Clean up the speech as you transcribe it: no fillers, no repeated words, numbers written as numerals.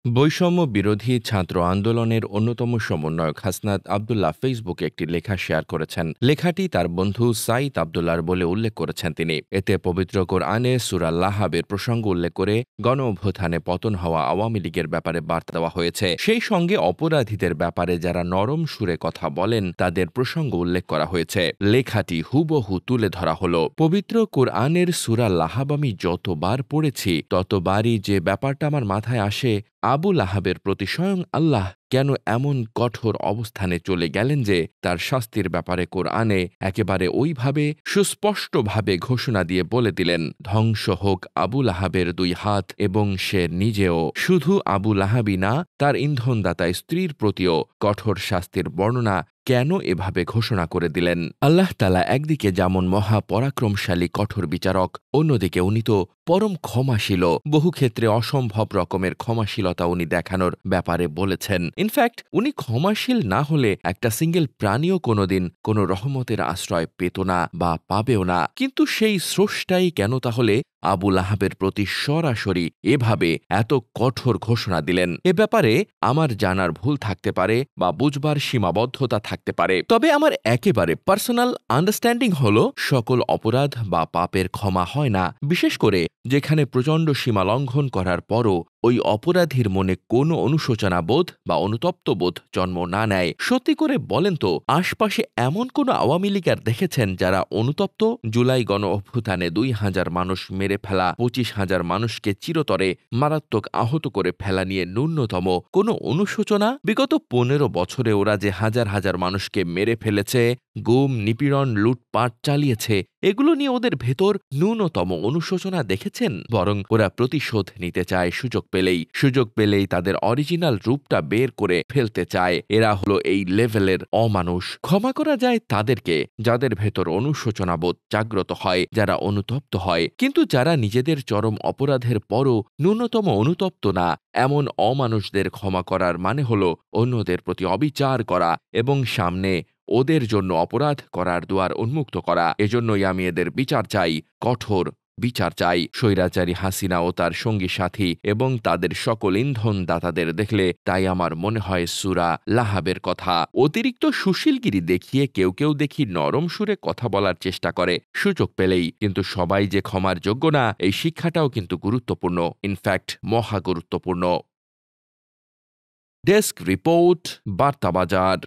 বৈষম্য বিরোধী ছাত্র আন্দোলনের অন্যতম সমন্বয়ক হাসনাত আবদুল্লাহ ফেসবুকে একটি লেখা শেয়ার করেছেন। লেখাটি তার বন্ধু সাইদ আবদুল্লাহর বলে উল্লেখ করেছেন তিনি। এতে পবিত্র কোরআনে সূরা লাহাবের প্রসঙ্গ উল্লেখ করে গণঅভ্যুত্থানে পতন হওয়া আওয়ামী লীগের ব্যাপারে বার্তা দেওয়া হয়েছে। সেই সঙ্গে অপরাধীদের ব্যাপারে যারা নরম সুরে কথা বলেন তাদের প্রসঙ্গ উল্লেখ করা হয়েছে। লেখাটি হুবহু তুলে ধরা হল। পবিত্র কোরআনের সূরা লাহাব আমি যতবার পড়েছি ততবারই যে ব্যাপারটা আমার মাথায় আসে, আবু লাহাবের প্রতি স্বয়ং আল্লাহ কেন এমন কঠোর অবস্থানে চলে গেলেন যে তার শাস্তির ব্যাপারে কোরআনে একেবারে ওইভাবে সুস্পষ্টভাবে ঘোষণা দিয়ে বলে দিলেন, ধ্বংস হোক আবু লাহাবের 2 হাত এবং সে নিজেও। শুধু আবু লাহাবই না, তার ইন্ধনদাতা স্ত্রীর প্রতিও কঠোর শাস্তির বর্ণনা কেন এভাবে ঘোষণা করে দিলেন? আল্লাহ তাআলা একদিকে যেমন মহাপরাক্রমশালী কঠোর বিচারক, অন্যদিকে উনি তো পরম ক্ষমাশীল। বহু ক্ষেত্রে অসম্ভব রকমের ক্ষমাশীলতা উনি দেখানোর ব্যাপারে বলেছেন। ইনফ্যাক্ট উনি ক্ষমাশীল না হলে একটা সিঙ্গেল প্রাণীও কোনোদিন কোনো রহমতের আশ্রয় পেত না বা পাবেও না। কিন্তু সেই স্রষ্টাই কেন তাহলে আবু লাহাবের প্রতি সরাসরি এভাবে এত কঠোর ঘোষণা দিলেন? এ ব্যাপারে আমার জানার ভুল থাকতে পারে বা বুঝবার সীমাবদ্ধতা থাকতে পারে। তবে আমার একেবারে পার্সোনাল আন্ডারস্ট্যান্ডিং হলো, সকল অপরাধ বা পাপের ক্ষমা হয় না, বিশেষ করে যেখানে প্রচণ্ড সীমা লঙ্ঘন করার পরও ওই অপরাধীর মনে কোনো অনুশোচনা বোধ বা অনুতপ্ত বোধ জন্ম না নেয়। সত্যি করে বলেন তো, আশপাশে এমন কোনো আওয়ামী লীগার দেখেছেন যারা অনুতপ্ত? জুলাই গণ অভ্যুত্থানে 2,000 মানুষ মেরে ফেলা, 25,000 মানুষকে চিরতরে মারাত্মক আহত করে ফেলা নিয়ে ন্যূনতম কোনো অনুশোচনা? বিগত 15 বছরে ওরা যে হাজার হাজার মানুষকে মেরে ফেলেছে, গুম, নিপীড়ন, লুটপাট চালিয়েছে, এগুলো নিয়ে ওদের ভেতর ন্যূনতম অনুশোচনা দেখেছেন? বরং ওরা প্রতিশোধ নিতে চায় সুযোগ পেলেই তাদের অরিজিনাল রূপটা বের করে ফেলতে চায়। এরা হলো এই লেভেলের অমানুষ। ক্ষমা করা যায় তাদেরকে যাদের ভেতর অনুশোচনাবোধ জাগ্রত হয়, যারা অনুতপ্ত হয়। কিন্তু যারা নিজেদের চরম অপরাধের পরও ন্যূনতম অনুতপ্ত না, এমন অমানুষদের ক্ষমা করার মানে হলো অন্যদের প্রতি অবিচার করা এবং সামনে ওদের জন্য অপরাধ করার দুয়ার উন্মুক্ত করা। এজন্যই আমি এদের বিচার চাই, কঠোর বিচার চাই। স্বৈরাচারী হাসিনা ও তার সঙ্গী সাথী এবং তাদের সকল ইন্ধনদাতাদের দেখলে তাই আমার মনে হয় সূরা লাহাবের কথা। অতিরিক্ত সুশীলগিরি দেখিয়ে কেউ দেখি নরম সুরে কথা বলার চেষ্টা করে সুযোগ পেলেই। কিন্তু সবাই যে ক্ষমার যোগ্য না, এই শিক্ষাটাও কিন্তু গুরুত্বপূর্ণ, ইনফ্যাক্ট মহা গুরুত্বপূর্ণ। Desk report, বার্তাবাজার।